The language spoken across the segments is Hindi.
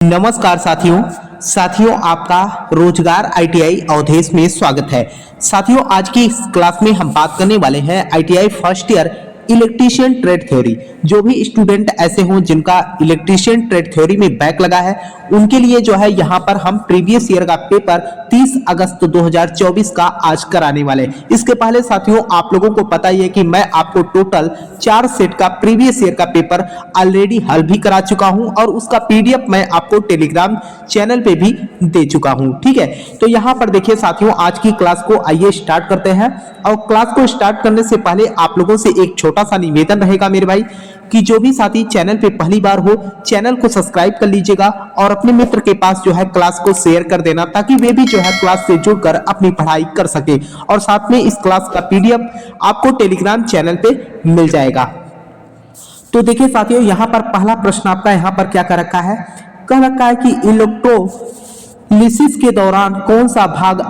नमस्कार साथियों आपका रोजगार आईटीआई अवधेश में स्वागत है। साथियों आज की इस क्लास में हम बात करने वाले हैं ITI first year electrician trade theory. जो भी स्टूडेंट ऐसे हों जिनका इलेक्ट्रीशियन ट्रेड थ्योरी में बैक लगा है उनके लिए जो है यहाँ पर हम प्रीवियस ईयर का पेपर 30 अगस्त 2024 का आज कराने वाले। इसके पहले साथियों आप लोगों को पता ही है कि मैं आपको टोटल 4 सेट का प्रीवियस ईयर का पेपर ऑलरेडी हल भी करा चुका हूं और उसका पीडीएफ मैं आपको टेलीग्राम चैनल पे भी दे चुका हूं। ठीक है, तो यहाँ पर देखिए साथियों आज की क्लास को आइए स्टार्ट करते हैं। और क्लास को स्टार्ट करने से पहले आप लोगों से एक छोटा सा निवेदन रहेगा मेरे भाई कि जो भी साथी चैनल पे पहली बार हो चैनल को सब्सक्राइब कर लीजिएगा और अपने मित्र के पास जो है क्लास को शेयर कर देना ताकि वे भी जो है क्लास से जुड़कर अपनी पढ़ाई कर सके। और साथ में इस क्लास का पीडीएफ आपको टेलीग्राम चैनल पे मिल जाएगा। तो देखिए साथियों यहाँ पर पहला प्रश्न आपका यहाँ पर क्या कर रखा है, कह रखा है कि इलेक्ट्रोलिसिस के दौरान कौन सा भाग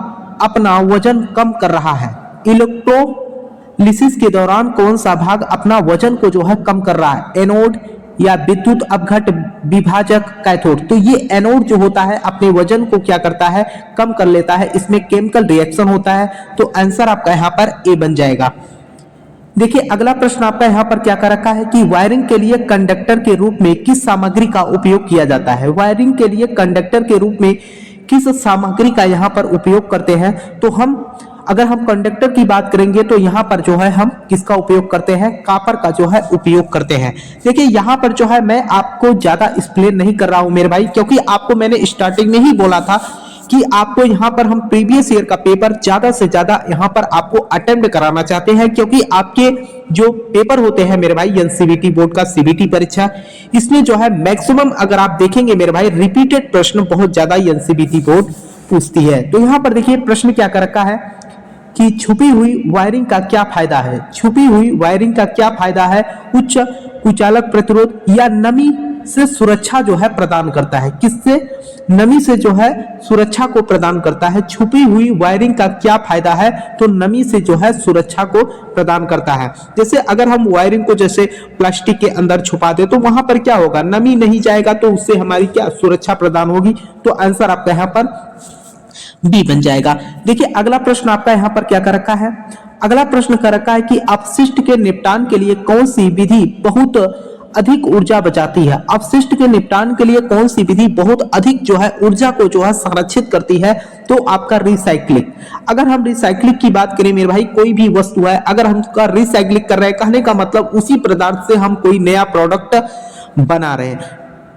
अपना वजन कम कर रहा है। इलेक्ट्रोलिसिस के दौरान कौन सा भाग अपना वजन को जो है कम कर रहा है, एनोड या विद्युत अपघट विभाजक कैथोड। तो ये एनोड जो होता है अपने वजन को क्या करता है, कम कर लेता है। इसमें केमिकल रिएक्शन होता है। तो आंसर आपका यहाँ पर ए बन जाएगा। देखिए अगला प्रश्न आपका यहाँ पर क्या कर रखा है कि वायरिंग के लिए कंडक्टर के रूप में किस सामग्री का उपयोग किया जाता है। वायरिंग के लिए कंडक्टर के रूप में किस सामग्री का यहाँ पर उपयोग करते हैं। तो अगर हम कंडक्टर की बात करेंगे तो यहाँ पर जो है हम किसका उपयोग करते हैं, कॉपर का जो है उपयोग करते हैं। देखिए यहाँ पर जो है मैं आपको ज्यादा एक्सप्लेन नहीं कर रहा हूं मेरे भाई, क्योंकि आपको मैंने स्टार्टिंग में ही बोला था कि आपको यहाँ पर हम प्रीवियस ईयर का पेपर ज्यादा से ज्यादा यहाँ पर आपको अटेम्प्ट कराना चाहते हैं, क्योंकि आपके जो पेपर होते हैं मेरे भाई एनसीवीटी बोर्ड का सीबीटी परीक्षा, इसमें जो है मैक्सिमम अगर आप देखेंगे मेरे भाई रिपीटेड प्रश्न बहुत ज्यादा एनसीवीटी बोर्ड पूछती है। तो यहाँ पर देखिए प्रश्न क्या कर रखा है कि छुपी हुई वायरिंग का क्या फायदा है। छुपी हुई वायरिंग का क्या फायदा है, उच्च कुचालक प्रतिरोध या नमी से सुरक्षा जो है प्रदान करता है। किससे, नमी से जो है सुरक्षा को प्रदान करता है। छुपी हुई वायरिंग का क्या फायदा है, तो नमी से जो है सुरक्षा को प्रदान करता है। जैसे अगर हम वायरिंग को जैसे प्लास्टिक के अंदर छुपा दे तो वहां पर क्या होगा, नमी नहीं जाएगा, तो उससे हमारी क्या सुरक्षा प्रदान होगी। तो आंसर आपका यहाँ पर बी बन जाएगा। देखिए अगला प्रश्न आपका यहाँ पर क्या कर रखा है, अगला प्रश्न कर रखा है कि अपशिष्ट के निपटान के लिए कौन सी विधि बहुत अधिक ऊर्जा बचाती है। अपशिष्ट के निपटान के लिए कौन सी विधि बहुत अधिक जो है ऊर्जा को जो है संरक्षित करती है, तो आपका रिसाइक्लिंग। अगर हम रिसाइक्लिंग की बात करें मेरे भाई, कोई भी वस्तु है अगर हम उसका रिसाइक्लिंग कर रहे हैं, कहने का मतलब उसी पदार्थ से हम कोई नया प्रोडक्ट बना रहे हैं।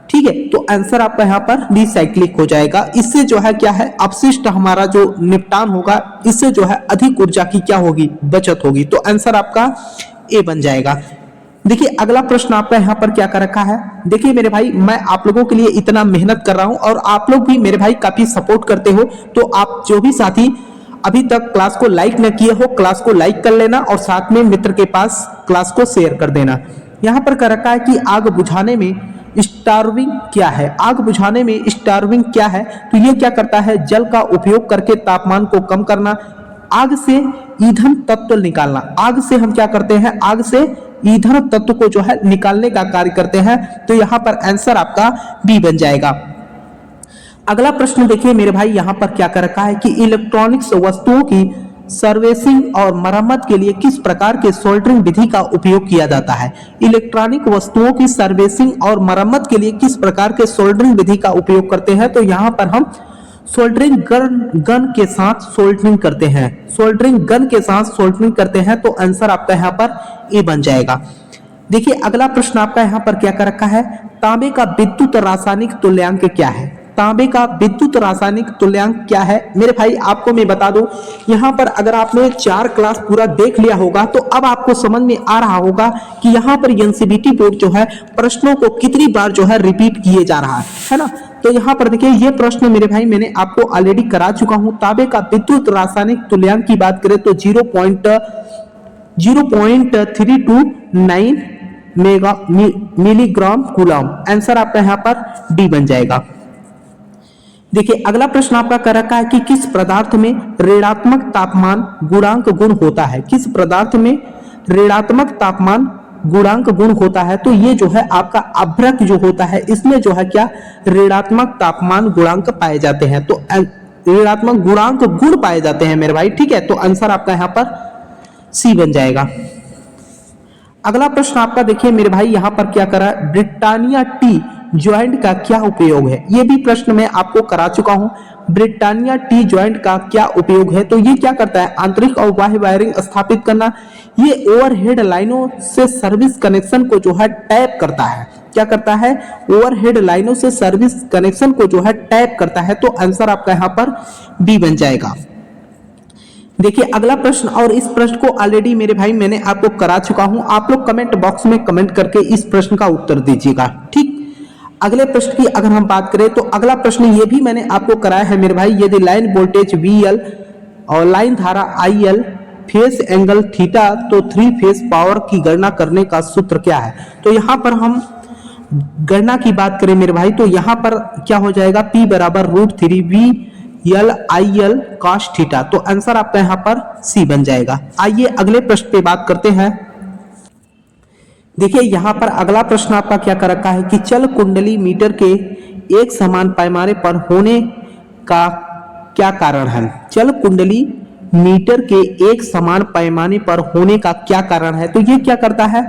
ठीक है, तो आंसर आपका यहाँ पर रिसाइक्लिंग हो जाएगा। इससे जो है क्या है, अपशिष्ट हमारा जो निपटान होगा इससे जो है अधिक ऊर्जा की क्या होगी, बचत होगी। तो आंसर आपका ए बन जाएगा। देखिए अगला प्रश्न आपका यहाँ पर क्या कर रखा है। देखिए मेरे भाई मैं आप लोगों के लिए इतना मेहनत कर रहा हूं और आप लोग भी मेरे भाई काफी सपोर्ट करते हो, तो आप जो भी साथी अभी तक क्लास को लाइक न किए हो क्लास को लाइक कर लेना और साथ में मित्र के पास क्लास को शेयर कर देना। यहाँ पर कर रखा है कि आग बुझाने में स्टार्विंग क्या है। आग बुझाने में स्टार्विंग क्या है, तो ये क्या करता है, जल का उपयोग करके तापमान को कम करना, आग से ईंधन तत्व निकालना। आग से हम क्या करते हैं, आग से ईंधन तत्व को जो है निकालने का कार्य करते हैं। तो यहाँ पर आंसर आपका बी बन जाएगा। अगला प्रश्न देखिए मेरे भाई यहाँ पर क्या कर रखा है कि इलेक्ट्रॉनिक्स वस्तुओं की सर्विसिंग और मरम्मत के लिए किस प्रकार के सोल्डरिंग विधि का उपयोग किया जाता है। इलेक्ट्रॉनिक वस्तुओं की सर्विसिंग और मरम्मत के लिए किस प्रकार के सोल्डरिंग विधि का उपयोग करते हैं, तो यहाँ पर हम सोल्डरिंग गन के साथ सोल्डरिंग करते हैं। सोल्डरिंग गन के साथ सोल्डरिंग करते हैं। तो आंसर आपका यहाँ पर ए बन जाएगा। देखिए अगला प्रश्न आपका यहाँ पर क्या कर रखा है, तांबे का विद्युत रासायनिक तुल्यांक क्या है। तांबे का विद्युत रासायनिक तुल्यांक क्या है मेरे भाई, आपको मैं बता दूं, यहाँ पर अगर आपने 4 क्लास पूरा देख लिया होगा तो अब आपको समझ में आ रहा होगा कि यहाँ पर एनसीवीटी बोर्ड जो है प्रश्नों को कितनी बार जो है रिपीट किए जा रहा है ना। तो यहाँ पर देखिए ये प्रश्न मेरे भाई मैंने आपको ऑलरेडी करा चुका हूं। तांबे का विद्युत रासायनिक तुल्यांक की बात करें तो 0.329 मिलीग्राम कूलम। आंसर आपका यहाँ पर डी बन जाएगा। देखिए अगला प्रश्न आपका कर रखा है कि किस पदार्थ में ऋणात्मक तापमान गुणांक गुण होता है। किस पदार्थ में ऋणात्मक तापमान गुणांक गुण होता है तो ये जो है आपका अभ्रक जो होता है इसमें जो है क्या ऋणात्मक तापमान गुणांक पाए जाते हैं, तो ऋणात्मक गुणांक गुण पाए जाते हैं मेरे भाई। ठीक है, तो आंसर आपका यहाँ पर सी बन जाएगा। अगला प्रश्न आपका देखिए मेरे भाई यहाँ पर क्या करा, ब्रिटानिया टी ज्वाइंट का क्या उपयोग है। ये भी प्रश्न मैं आपको करा चुका हूं। ब्रिटानिया टी ज्वाइंट का क्या उपयोग है, तो ये क्या करता है, आंतरिक और बाह्य वायरिंग स्थापित करना। ये ओवरहेड लाइनों से सर्विस कनेक्शन को जो है टैप करता है। क्या करता है, ओवरहेड लाइनों से सर्विस कनेक्शन को जो है टैप करता है, तो आंसर आपका यहाँ पर बी बन जाएगा। देखिए अगला प्रश्न, और इस प्रश्न को ऑलरेडी मेरे भाई मैंने आपको करा चुका हूं। आप लोग कमेंट बॉक्स में कमेंट करके इस प्रश्न का उत्तर दीजिएगा। ठीक, अगले प्रश्न की अगर हम बात करें तो अगला प्रश्न ये भी मैंने आपको कराया है मेरे भाई। यदि लाइन वोल्टेज VL और लाइन धारा IL फेस एंगल थीटा तो 3 फेस पावर की गणना करने का सूत्र क्या है। तो यहाँ पर हम गणना की बात करें मेरे भाई तो यहाँ पर क्या हो जाएगा, P बराबर √3 VL IL cos थीटा, तो आंसर आपका यहाँ पर सी बन जाएगा। आइए अगले प्रश्न पे बात करते हैं। देखिए यहाँ पर अगला प्रश्न आपका क्या कर रखा है कि चल कुंडली मीटर के एक समान पैमाने पर होने का क्या कारण है। चल कुंडली मीटर के एक समान पैमाने पर होने का क्या कारण है, तो ये क्या करता है,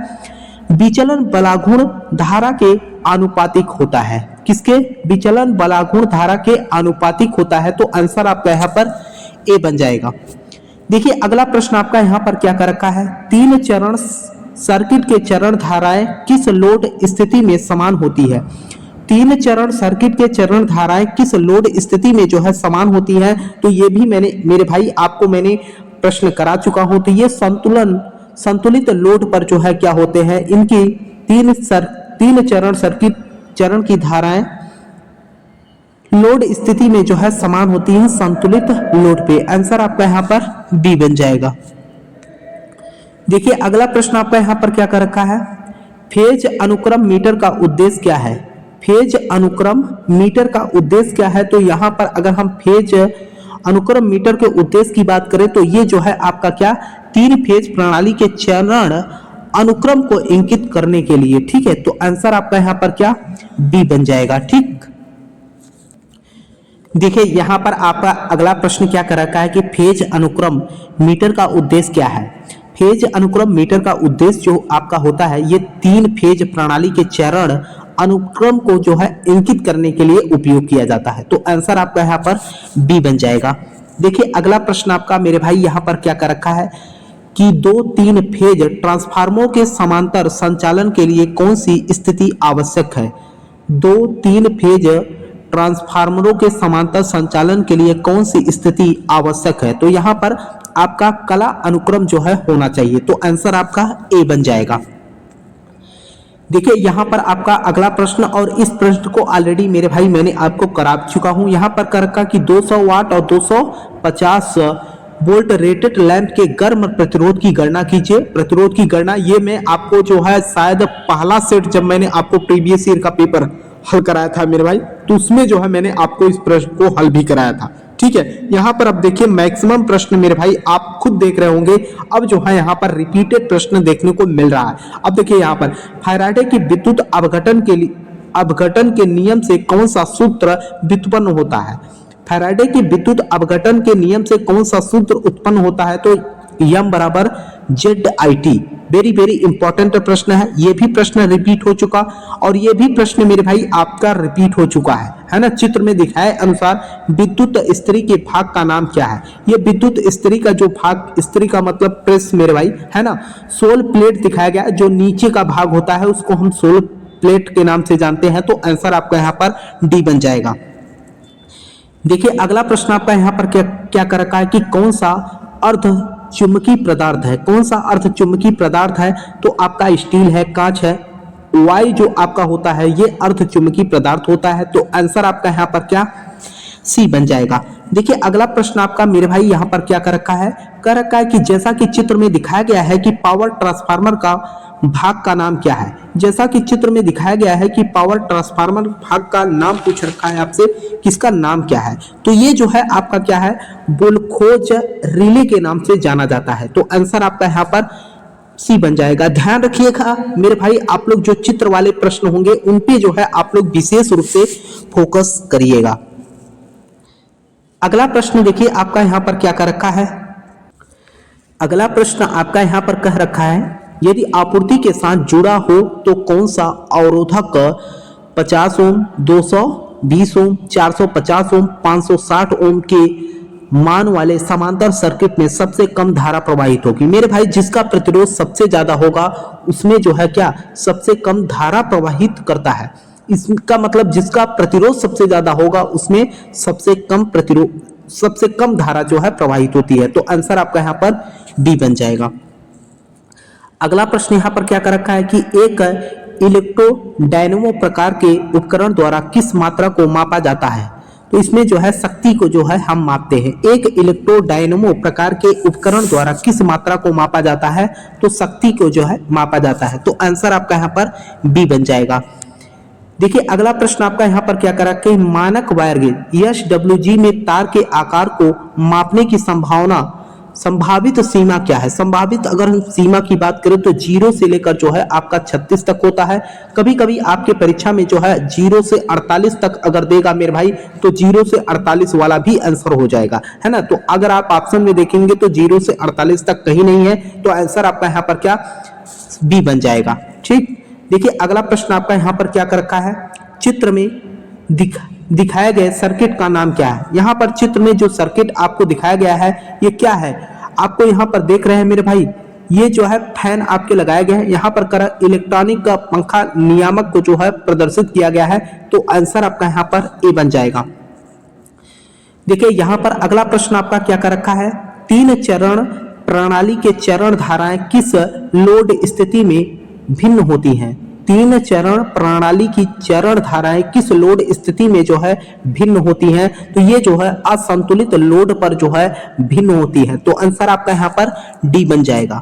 विचलन बलागुण धारा के आनुपातिक होता है। किसके, विचलन बलागुण धारा के आनुपातिक होता है, तो आंसर आपका यहाँ पर ए बन जाएगा। देखिए अगला प्रश्न आपका यहाँ पर क्या कर रखा है, 3 चरण सर्किट के चरण धाराएं किस लोड स्थिति में समान होती है। 3 चरण सर्किट के चरण धाराएं किस लोड स्थिति में जो है समान होती है, तो ये भी मैंने मेरे भाई आपको मैंने प्रश्न करा चुका हूं। तो ये संतुलित लोड पर जो है क्या होते हैं, इनकी 3 चरण सर्किट चरण की धाराएं लोड स्थिति में जो है समान होती है संतुलित लोड पे। आंसर आपका यहाँ पर बी बन जाएगा। देखिए अगला प्रश्न आपका यहाँ पर क्या कर रखा है, फेज अनुक्रम मीटर का उद्देश्य क्या है। फेज अनुक्रम मीटर का उद्देश्य क्या है, तो यहाँ पर अगर हम फेज अनुक्रम मीटर के उद्देश्य की बात करें तो ये जो है आपका क्या 3 फेज प्रणाली के चरण अनुक्रम को इंगित करने के लिए। ठीक है, तो आंसर आपका यहाँ पर क्या बी बन जाएगा। ठीक, देखिए यहाँ पर आपका अगला प्रश्न क्या कर रखा है कि फेज अनुक्रम मीटर का उद्देश्य क्या है। फेज अनुक्रम मीटर का उद्देश्य जो आपका होता है, ये 3 फेज प्रणाली के चरण अनुक्रम को जो है इंगित करने के लिए उपयोग किया जाता है, तो आंसर आपका यहाँ पर बी बन जाएगा। देखिए अगला प्रश्न आपका मेरे भाई यहाँ पर क्या कर रखा है कि 2-3 फेज ट्रांसफार्मरों के समांतर संचालन के लिए कौन सी स्थिति आवश्यक है। 2-3 फेज ट्रांसफार्मरों के समांतर संचालन के लिए कौन सी स्थिति आवश्यक है, तो यहाँ पर आपका कला अनुक्रम जो है होना चाहिए, तो आंसर आपका ए बन जाएगा। देखिए यहाँ पर आपका अगला प्रश्न, और इस प्रश्न को ऑलरेडी मेरे भाई मैंने आपको करा चुका हूं। यहाँ पर कर रखा कि 200 वाट और 250 वोल्ट रेटेड लैंप के गर्म प्रतिरोध की गणना कीजिए। प्रतिरोध की गणना ये मैं आपको जो है शायद पहला सेट जब मैंने आपको प्रीवियस ईयर का पेपर हल कराया था मेरे भाई, तो उसमें जो है मैंने आपको इस प्रश्न को हल भी कराया था। ठीक है, यहाँ पर अब देखिए मैक्सिमम प्रश्न मेरे भाई आप खुद देख रहे होंगे, अब जो है यहाँ पर रिपीटेड प्रश्न देखने को मिल रहा है। अब देखिए यहाँ पर फैराडे की विद्युत अपघटन के नियम से कौन सा सूत्र व्युत्पन्न होता है। फैराडे की विद्युत अपघटन के नियम से कौन सा सूत्र उत्पन्न होता है, तो M बराबर ZIT। वेरी वेरी इंपॉर्टेंट प्रश्न है, ये भी प्रश्न रिपीट हो चुका, और ये भी प्रश्न मेरे भाई आपका रिपीट हो चुका है ना। चित्र में दिखाए अनुसार विद्युत इस्त्री के भाग का नाम क्या है। ये विद्युत इस्त्री का जो भाग, इस्त्री का मतलब प्रेस मेरे भाई है ना, सोल प्लेट दिखाया गया, जो नीचे का भाग होता है उसको हम सोल प्लेट के नाम से जानते हैं, तो आंसर आपका यहाँ पर डी बन जाएगा। देखिए अगला प्रश्न आपका यहाँ पर क्या कर रखा है कि कौन सा अर्ध चुंबकीय पदार्थ है। कौन सा अर्ध चुंबकीय पदार्थ है, तो आपका स्टील है, कांच है। वाई जो आपका होता है ये अर्ध चुंबकीय पदार्थ होता है, तो आंसर आपका यहाँ पर क्या सी बन जाएगा। देखिए अगला प्रश्न आपका मेरे भाई यहाँ पर क्या कर रखा है कि जैसा कि चित्र में दिखाया गया है कि पावर ट्रांसफार्मर का भाग का नाम क्या है। जैसा कि चित्र में दिखाया गया है कि पावर ट्रांसफार्मर भाग का नाम पूछ रखा है आपसे, किसका नाम क्या है, तो ये जो है आपका क्या है, बुलखोज रिले के नाम से जाना जाता है, तो आंसर आपका यहाँ पर सी बन जाएगा। ध्यान रखिएगा मेरे भाई, आप लोग जो चित्र वाले प्रश्न होंगे उन पे जो है आप लोग विशेष रूप से फोकस करिएगा। अगला प्रश्न देखिए आपका यहाँ पर क्या कर रखा है। अगला प्रश्न आपका यहाँ पर कह रखा है, यदि आपूर्ति के साथ जुड़ा हो तो कौन सा अवरोधक 50 ओम, 220 ओम, 450 ओम, 560 ओम के मान वाले समांतर सर्किट में सबसे कम धारा प्रवाहित होगी। मेरे भाई, जिसका प्रतिरोध सबसे ज्यादा होगा उसमें जो है क्या सबसे कम धारा प्रवाहित करता है। इसका मतलब जिसका प्रतिरोध सबसे ज्यादा होगा उसमें सबसे कम धारा जो है प्रवाहित होती है। तो आंसर आपका यहाँ पर डी बन जाएगा। अगला प्रश्न यहाँ पर क्या कर रखा है कि एक इलेक्ट्रोडायनेमो प्रकार के उपकरण द्वारा किस मात्रा को मापा जाता है। तो इसमें जो है शक्ति को जो है हम मापते हैं। एक इलेक्ट्रोडायनेमो प्रकार के उपकरण द्वारा किस मात्रा को मापा जाता है, तो शक्ति को जो है मापा जाता है। तो आंसर आपका यहाँ पर बी बन जाएगा। देखिए अगला प्रश्न आपका यहाँ पर क्या करा कि मानक वायर गेज SWG में तार के आकार को मापने की संभावित सीमा क्या है। संभावित अगर हम सीमा की बात करें तो 0 से लेकर जो है आपका 36 तक होता है। कभी कभी आपके परीक्षा में जो है 0 से 48 तक अगर देगा मेरे भाई तो 0 से 48 वाला भी आंसर हो जाएगा, है ना। तो अगर आप ऑप्शन में देखेंगे तो 0 से 48 तक कहीं नहीं है, तो आंसर आपका यहाँ पर क्या बी बन जाएगा। ठीक, देखिए अगला प्रश्न आपका यहाँ पर क्या कर रखा है, चित्र में दिखाए गए सर्किट का नाम क्या है। यहाँ पर चित्र में जो सर्किट आपको दिखाया गया है ये क्या है, आपको यहाँ पर देख रहे हैं मेरे भाई, ये जो है फैन आपके लगाए गए हैं। यहाँ पर इलेक्ट्रॉनिक का पंखा नियामक को जो है प्रदर्शित किया गया है। तो आंसर आपका यहाँ पर ए बन जाएगा। देखिए यहाँ पर अगला प्रश्न आपका क्या कर रखा है, 3 चरण प्रणाली के चरण धाराएं किस लोड स्थिति में भिन्न होती हैं। 3 चरण प्रणाली की चरण धाराएं किस लोड स्थिति में जो है भिन्न होती हैं, तो ये जो है असंतुलित लोड पर जो है भिन्न होती है। तो आंसर आपका यहाँ पर डी बन जाएगा।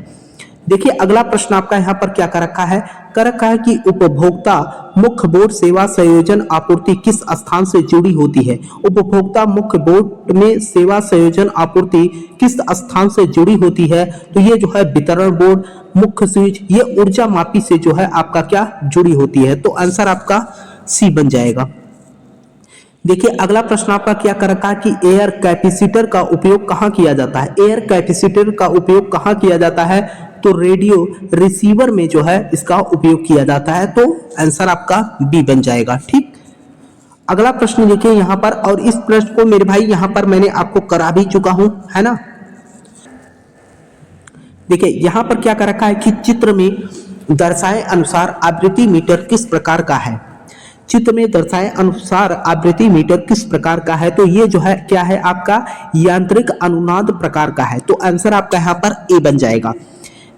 देखिए अगला प्रश्न आपका यहाँ पर क्या कर रखा है कि उपभोक्ता मुख्य बोर्ड सेवा संयोजन आपूर्ति किस स्थान से जुड़ी होती है। उपभोक्ता मुख्य बोर्ड में सेवा संयोजन आपूर्ति किस स्थान से जुड़ी होती है, तो ये जो है वितरण बोर्ड, मुख्य स्विच, ये ऊर्जा मापी से जो है आपका क्या जुड़ी होती है। तो आंसर आपका सी बन जाएगा। देखिए अगला प्रश्न आपका क्या कर रखा है कि एयर कैपेसिटर का उपयोग कहाँ किया जाता है। एयर कैपेसिटर का उपयोग कहाँ किया जाता है, तो रेडियो रिसीवर में जो है इसका उपयोग किया जाता है। तो आंसर आपका बी बन जाएगा। ठीक, अगला प्रश्न देखिए यहाँ पर, और इस प्रश्न को मेरे भाई यहाँ पर मैंने आपको करा भी चुका हूं, है ना। देखिए यहाँ पर क्या कर रखा है कि चित्र में दर्शाए अनुसार आवृत्ति मीटर किस प्रकार का है। चित्र में दर्शाए अनुसार आवृत्ति मीटर किस प्रकार का है, तो ये जो है क्या है आपका यांत्रिक अनुनाद प्रकार का है। तो आंसर आपका यहाँ पर ए बन जाएगा।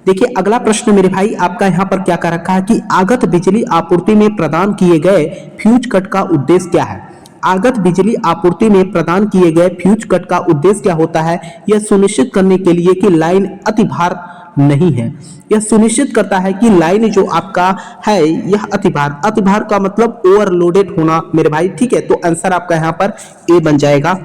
देखिए अगला प्रश्न मेरे भाई आपका यहाँ पर क्या कर रखा है कि आगत बिजली आपूर्ति में प्रदान किए गए फ्यूज कट का उद्देश्य क्या है। आगत बिजली आपूर्ति में प्रदान किए गए फ्यूज कट का उद्देश्य क्या होता है, यह सुनिश्चित करने के लिए कि लाइन अतिभार नहीं है। यह सुनिश्चित करता है कि लाइन जो आपका है यह अतिभार का मतलब ओवरलोडेड होना मेरे भाई। ठीक है, तो आंसर आपका यहाँ पर ए बन जाएगा।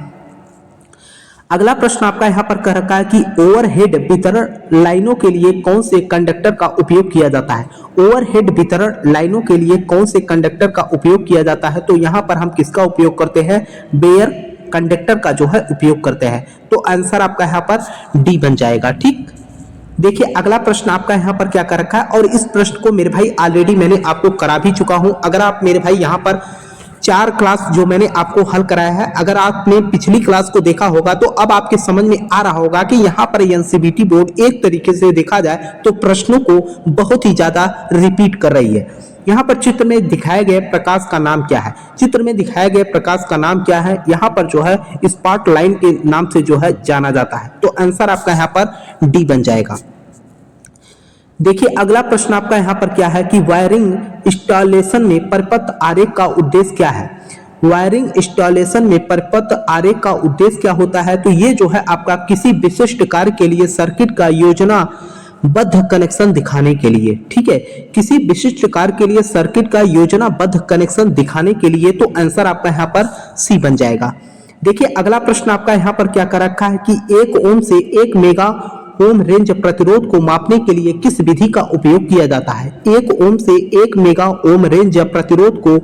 अगला प्रश्न आपका यहाँ पर कह रखा है कि ओवरहेड वितरण लाइनों के लिए कौन से कंडक्टर का उपयोग किया जाता है। ओवरहेड वितरण लाइनों के लिए कौन से कंडक्टर का उपयोग किया जाता है, तो यहाँ पर हम किसका उपयोग करते हैं, बेयर कंडक्टर का जो है उपयोग करते हैं। तो आंसर आपका यहाँ पर डी बन जाएगा। ठीक, देखिए अगला प्रश्न आपका यहाँ पर क्या कर रखा है, और इस प्रश्न को मेरे भाई ऑलरेडी मैंने आपको करा भी चुका हूं। अगर आप मेरे भाई यहाँ पर 4 क्लास जो मैंने आपको हल कराया है, अगर आपने पिछली क्लास को देखा होगा तो अब आपके समझ में आ रहा होगा कि यहाँ पर एनसीईआरटी बोर्ड एक तरीके से देखा जाए तो प्रश्नों को बहुत ही ज्यादा रिपीट कर रही है। यहाँ पर चित्र में दिखाए गए प्रकाश का नाम क्या है। चित्र में दिखाए गए प्रकाश का नाम क्या है, यहाँ पर जो है स्पॉट लाइन के नाम से जो है जाना जाता है। तो आंसर आपका यहाँ पर डी बन जाएगा। देखिए अगला प्रश्न आपका यहाँ पर क्या है कि वायरिंग इंस्टॉलेशन में परिपथ आरेख का उद्देश्य क्या है। वायरिंग इंस्टॉलेशन में परिपथ आरेख का उद्देश्य क्या होता है, तो ये जो है आपका किसी विशिष्ट कार्य के लिए सर्किट का योजनाबद्ध कनेक्शन दिखाने के लिए। ठीक है, किसी विशिष्ट कार्य के लिए सर्किट का योजनाबद्ध कनेक्शन दिखाने के लिए। तो आंसर आपका यहाँ पर सी बन जाएगा। देखिए अगला प्रश्न आपका यहाँ पर क्या कर रखा है कि 1 ओम से 1 मेगा ओम रेंज प्रतिरोध को मापने के लिए किस विधि का उपयोग किया जाता है? 1 ओम से 1 मेगा ओम रेंज प्रतिरोध को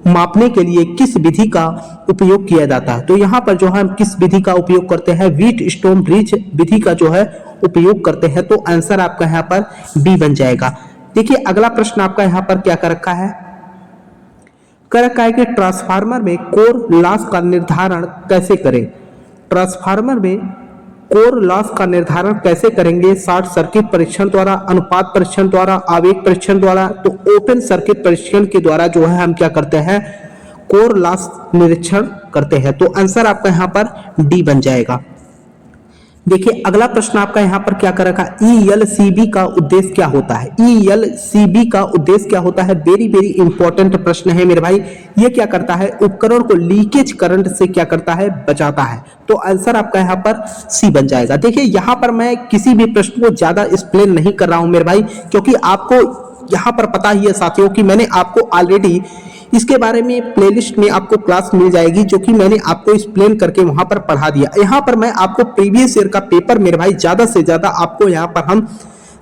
मापने के लिए किस विधि का उपयोग किया जाता है? तो यहाँ पर जो है हम किस विधि का उपयोग करते हैं? व्हीटस्टोन ब्रिज विधि का जो है उपयोग करते हैं। तो आंसर आपका यहाँ पर बी बन जाएगा। देखिए अगला प्रश्न आपका यहाँ पर क्या कर रखा है? कर रखा है कि ट्रांसफार्मर में कोर लॉस का निर्धारण कैसे करें? ट्रांसफार्मर में कोर लॉस का निर्धारण कैसे करेंगे? शॉर्ट सर्किट परीक्षण द्वारा, अनुपात परीक्षण द्वारा, आवेग परीक्षण द्वारा। तो ओपन सर्किट परीक्षण के द्वारा जो है हम क्या करते हैं? कोर लॉस निरीक्षण करते हैं। तो आंसर आपका यहाँ पर डी बन जाएगा। देखिए अगला प्रश्न आपका यहाँ पर क्या कर रखा है? ELCB का उद्देश्य क्या होता है? ELCB का उद्देश्य क्या होता है? वेरी वेरी इंपॉर्टेंट प्रश्न है मेरे भाई। ये क्या करता है? उपकरण को लीकेज करंट से क्या करता है? बचाता है। तो आंसर आपका यहाँ पर सी बन जाएगा। देखिए यहाँ पर मैं किसी भी प्रश्न को ज्यादा एक्सप्लेन नहीं कर रहा हूं मेरे भाई, क्योंकि आपको यहाँ पर पता ही है साथियों कि मैंने आपको ऑलरेडी इसके बारे में प्लेलिस्ट में आपको क्लास मिल जाएगी, जो कि मैंने आपको एक्सप्लेन करके वहां पर पढ़ा दिया। यहाँ पर मैं आपको प्रीवियस ईयर का पेपर मेरे भाई ज्यादा से ज्यादा आपको यहाँ पर हम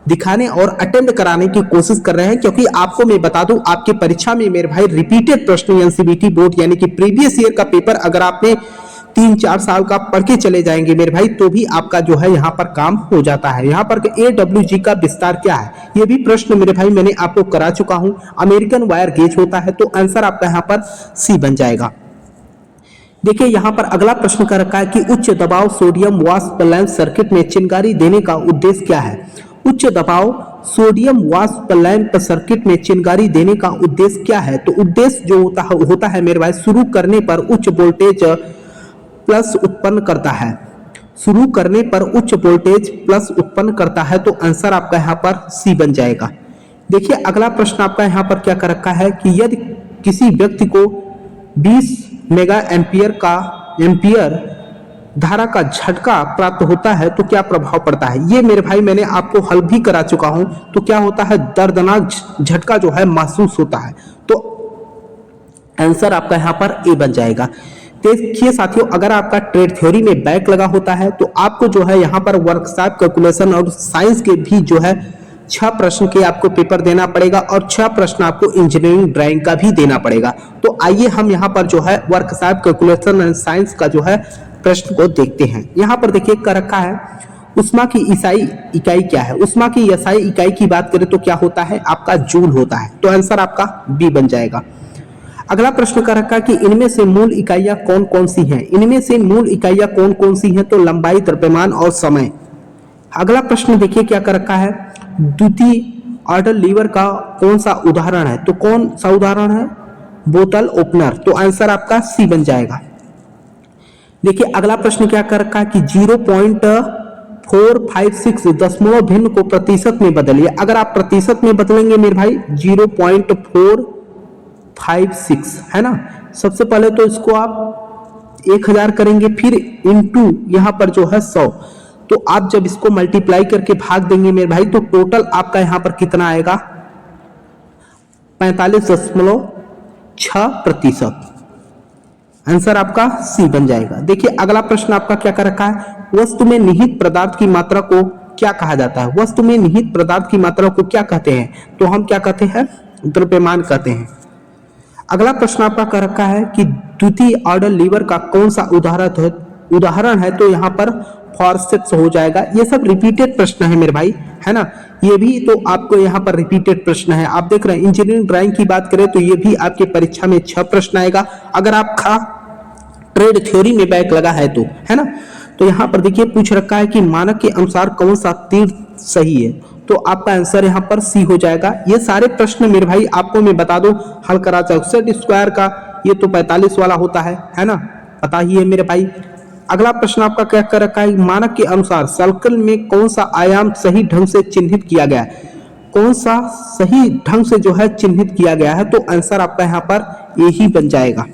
दिखाने और अटेम्प्ट कराने की कोशिश कर रहे हैं, क्योंकि आपको मैं बता दूं आपकी परीक्षा में मेरे भाई रिपीटेड प्रश्न एनसीईआरटी बोर्ड यानी कि प्रीवियस ईयर का पेपर अगर आपने 3-4 साल का पढ़ के चले जाएंगे मेरे भाई, तो भी आपका जो है यहाँ पर काम हो जाता है। यहाँ पर AWG का विस्तार क्या है, ये भी प्रश्न मेरे भाई मैंने आपको करा चुका हूँ। अमेरिकन वायर गेज होता है। तो आंसर आपका यहाँ पर सी बन जाएगा। देखिए यहाँ पर अगला प्रश्न कर रखा है कि उच्च दबाव सोडियम वाष्प लैंप सर्किट में चिंगारी देने का उद्देश्य क्या है? उच्च दबाव सोडियम वाष्प लैंप सर्किट में चिंगारी देने का उद्देश्य क्या है? तो उद्देश्य जो होता है मेरे भाई, शुरू करने पर उच्च वोल्टेज प्लस उत्पन्न करता है। शुरू करने पर उच्च वोल्टेज प्लस उत्पन्न करता है। तो आंसर आपका यहाँ पर सी बन जाएगा। देखिए अगला प्रश्न आपका यहाँ पर क्या कर रखा है कि यदि किसी व्यक्ति को 20 मेगा एम्पियर धारा का झटका प्राप्त होता है तो क्या प्रभाव पड़ता है? ये मेरे भाई मैंने आपको हल भी करा चुका हूं। तो क्या होता है? दर्दनाक झटका जो है महसूस होता है। तो आंसर आपका यहाँ पर ए बन जाएगा। देखिए साथियों, अगर आपका ट्रेड थ्योरी में बैक लगा होता है तो आपको जो है यहाँ पर वर्कशॉप कैलकुलेशन और साइंस के भी जो है 6 प्रश्न के आपको पेपर देना पड़ेगा और 6 प्रश्न आपको इंजीनियरिंग ड्राइंग का भी देना पड़ेगा। तो आइए हम यहाँ पर जो है वर्कशॉप कैलकुलेशन एंड साइंस का जो है प्रश्न को देखते हैं। यहाँ पर देखिए कर रखा है उष्मा की ईसाई इकाई क्या है? उष्मा की एसआई इकाई की बात करें तो क्या होता है? आपका जूल होता है। तो आंसर आपका बी बन जाएगा। अगला प्रश्न कर रखा है कि इनमें से मूल इकाइयां कौन कौन सी हैं? इनमें से मूल इकाइयां कौन कौन सी हैं? तो लंबाई, द्रव्यमान और समय। अगला प्रश्न देखिए क्या कर रखा है, द्वितीय ऑर्डर लीवर का कौन सा उदाहरण है? तो कौन सा उदाहरण है? बोतल ओपनर। तो आंसर आपका सी बन जाएगा। देखिए अगला प्रश्न क्या कर रखा है कि 0.456 दशमलव भिन्न को प्रतिशत में बदलिए। अगर आप प्रतिशत में बदलेंगे मेरे भाई 0.456 है ना, सबसे पहले तो इसको आप 1000 करेंगे, फिर इनटू यहाँ पर जो है 100। तो आप जब इसको मल्टीप्लाई करके भाग देंगे मेरे भाई तो टोटल आपका यहाँ पर कितना आएगा? 45.6%। आंसर आपका सी बन जाएगा। देखिए अगला प्रश्न आपका क्या कर रखा है, वस्तु में निहित पदार्थ की मात्रा को क्या कहा जाता है? वस्तु में निहित पदार्थ की मात्रा को क्या कहते हैं? तो हम क्या कहते हैं? द्रव्यमान कहते हैं। अगला प्रश्न आपका कर रखा है कि द्वितीय ऑर्डर लीवर का कौन सा उदाहरण है? तो यहाँ पर फॉरसेप्स हो जाएगा। ये सब रिपीटेड प्रश्न है मेरे भाई, है ना, ये भी तो आपको यहाँ पर रिपीटेड प्रश्न है। आप देख रहे हैं इंजीनियरिंग ड्राइंग की बात करें तो ये भी आपके परीक्षा में 6 प्रश्न आएगा अगर आपका ट्रेड थ्योरी में बैक लगा है तो, है ना। तो यहाँ पर देखिए पूछ रखा है कि मानक के अनुसार कौन सा तीर सही है? तो आपका आंसर यहाँ पर सी हो जाएगा। ये सारे प्रश्न मेरे भाई आपको मैं बता दूं हल करा चाहूँ। सेट स्क्वायर का ये तो 45 वाला होता है ना, पता ही है मेरे भाई। अगला प्रश्न आपका क्या कर रखा है, मानक के अनुसार सर्कल में कौन सा आयाम सही ढंग से चिन्हित किया गया है? कौन सा सही ढंग से जो है चिन्हित किया गया है? तो आंसर आपका यहाँ पर ए ही बन जाएगा।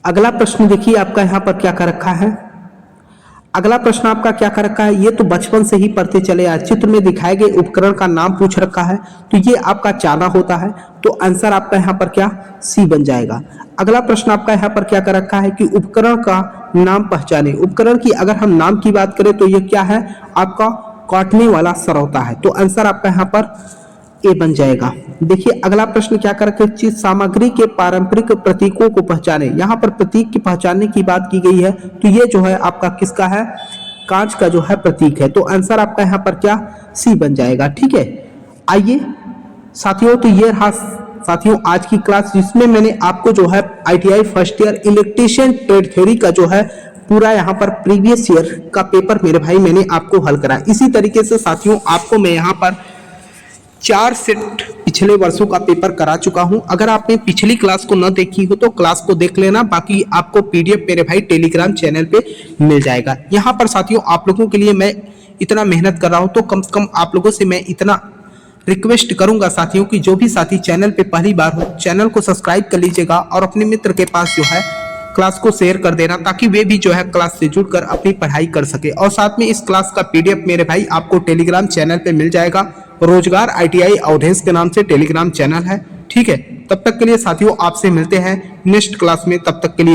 अगला प्रश्न देखिए आपका यहाँ पर क्या कर रखा है, अगला प्रश्न आपका क्या कर रखा है, ये तो बचपन से ही पढ़ते चले आए। चित्र में दिखाए गए उपकरण का नाम पूछ रखा है तो ये आपका चाना होता है। तो आंसर आपका यहाँ पर क्या सी बन जाएगा। अगला प्रश्न आपका यहाँ पर क्या कर रखा है कि उपकरण का नाम पहचाने उपकरण की अगर हम नाम की बात करें तो ये क्या है, आपका काटने वाला सरौता है। तो आंसर आपका यहाँ पर ए बन जाएगा। देखिए अगला प्रश्न क्या कर रखे, चीज सामग्री के पारंपरिक प्रतीकों को पहचाने। यहाँ पर प्रतीक की पहचानने की बात की गई है, तो ये जो है आपका किसका है, कांच का जो है प्रतीक है। तो आंसर आपका यहाँ पर क्या, सी बन जाएगा। ठीक है, आइए साथियों, तो ये रहा साथियों आज की क्लास, जिसमें मैंने आपको जो है ITI first year electrician trade theory का जो है पूरा यहाँ पर प्रीवियस ईयर का पेपर मेरे भाई मैंने आपको हल करा। इसी तरीके से साथियों आपको मैं यहाँ पर 4 सेट पिछले वर्षों का पेपर करा चुका हूं। अगर आपने पिछली क्लास को न देखी हो तो क्लास को देख लेना, बाकी आपको पीडीएफ मेरे भाई टेलीग्राम चैनल पे मिल जाएगा। यहां पर साथियों आप लोगों के लिए मैं इतना मेहनत कर रहा हूं, तो कम से कम आप लोगों से मैं इतना रिक्वेस्ट करूंगा साथियों कि जो भी साथी चैनल पे पहली बार हो चैनल को सब्सक्राइब कर लीजिएगा और अपने मित्र के पास जो है क्लास को शेयर कर देना, ताकि वे भी जो है क्लास से जुड़कर अपनी पढ़ाई कर सके। और साथ में इस क्लास का पीडीएफ मेरे भाई आपको टेलीग्राम चैनल पे मिल जाएगा। रोजगार आईटीआई अवधेश के नाम से टेलीग्राम चैनल है। ठीक है, तब तक के लिए साथियों आपसे मिलते हैं नेक्स्ट क्लास में, तब तक के लिए